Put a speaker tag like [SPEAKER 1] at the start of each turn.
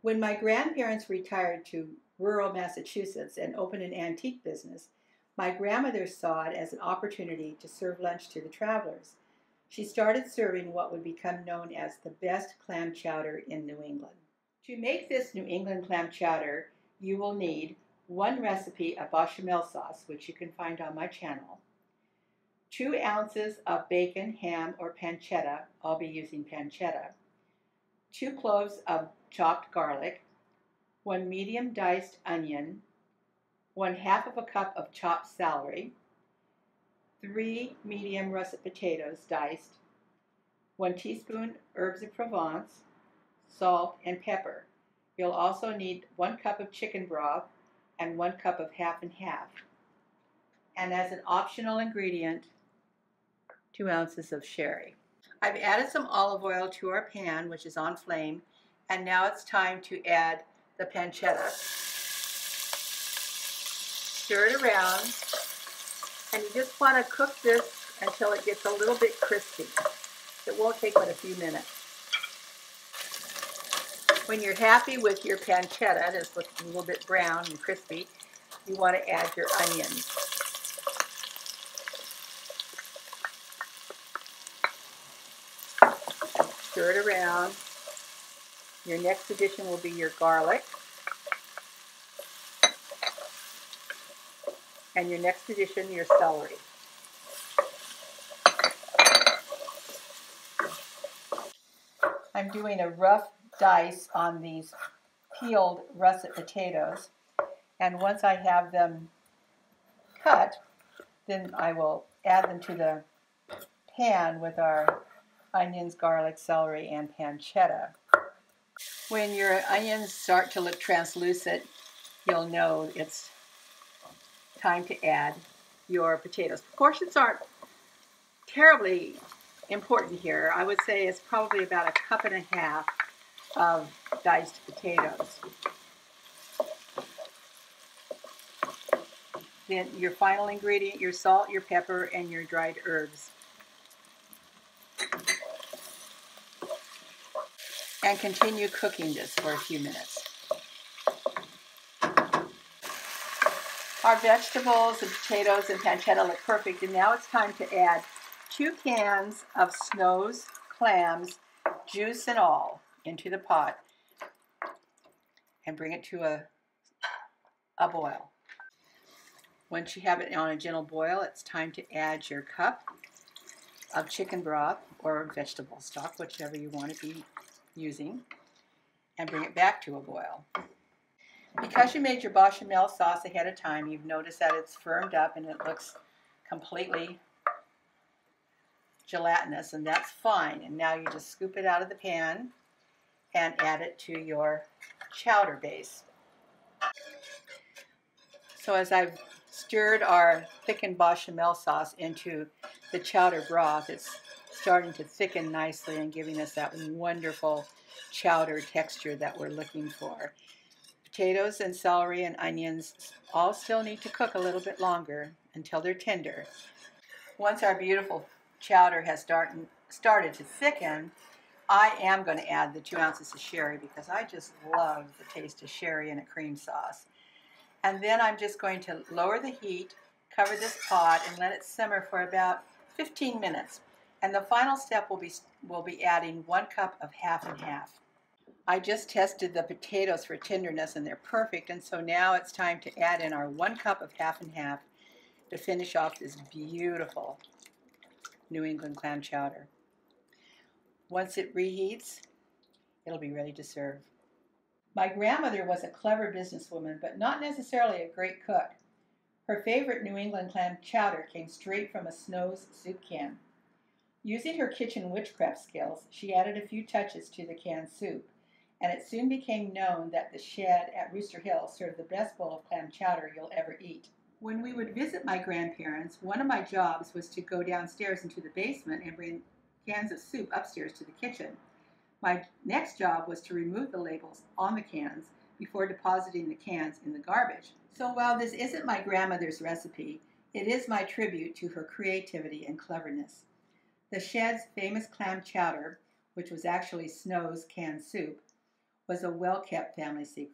[SPEAKER 1] When my grandparents retired to rural Massachusetts and opened an antique business, my grandmother saw it as an opportunity to serve lunch to the travelers. She started serving what would become known as the best clam chowder in New England. To make this New England clam chowder, you will need one recipe of bechamel sauce, which you can find on my channel, 2 ounces of bacon, ham, or pancetta. I'll be using pancetta. 2 cloves of chopped garlic, 1 medium diced onion, 1/2 of a cup of chopped celery, 3 medium russet potatoes diced, 1 teaspoon herbs of Provence, salt, and pepper. You'll also need 1 cup of chicken broth and 1 cup of half and half. And as an optional ingredient, 2 ounces of sherry. I've added some olive oil to our pan, which is on flame, and now it's time to add the pancetta. Stir it around, and you just want to cook this until it gets a little bit crispy. It won't take but a few minutes. When you're happy with your pancetta, it's looking a little bit brown and crispy, you want to add your onions. Stir it around. Your next addition will be your garlic. And your next addition, your celery. I'm doing a rough dice on these peeled russet potatoes, and once I have them cut, then I will add them to the pan with our onions, garlic, celery, and pancetta. When your onions start to look translucent, you'll know it's time to add your potatoes. Proportions aren't terribly important here. I would say it's probably about 1.5 cups of diced potatoes. Then your final ingredient, your salt, your pepper, and your dried herbs. And continue cooking this for a few minutes. Our vegetables and potatoes and pancetta look perfect, and now it's time to add 2 cans of Snow's clams, juice and all, into the pot and bring it to a boil. Once you have it on a gentle boil, it's time to add your cup of chicken broth or vegetable stock, whichever you want to be using, and bring it back to a boil. Because you made your bechamel sauce ahead of time, you've noticed that it's firmed up and it looks completely gelatinous, and that's fine. And now you just scoop it out of the pan and add it to your chowder base. So as I've stirred our thickened bechamel sauce into the chowder broth, it's starting to thicken nicely and giving us that wonderful chowder texture that we're looking for. Potatoes and celery and onions all still need to cook a little bit longer until they're tender. Once our beautiful chowder has started to thicken, I am going to add the 2 ounces of sherry because I just love the taste of sherry in a cream sauce. And then I'm just going to lower the heat, cover this pot, and let it simmer for about 15 minutes. And the final step will be adding 1 cup of half and half. I just tested the potatoes for tenderness and they're perfect, and so now it's time to add in our 1 cup of half and half to finish off this beautiful New England clam chowder. Once it reheats, it'll be ready to serve. My grandmother was a clever businesswoman, but not necessarily a great cook. Her favorite New England clam chowder came straight from a Snow's soup can. Using her kitchen witchcraft skills, she added a few touches to the canned soup, and it soon became known that the shed at Rooster Hill served the best bowl of clam chowder you'll ever eat. When we would visit my grandparents, one of my jobs was to go downstairs into the basement and bring cans of soup upstairs to the kitchen. My next job was to remove the labels on the cans before depositing the cans in the garbage. So while this isn't my grandmother's recipe, it is my tribute to her creativity and cleverness. The shed's famous clam chowder, which was actually Snow's canned soup, was a well-kept family secret.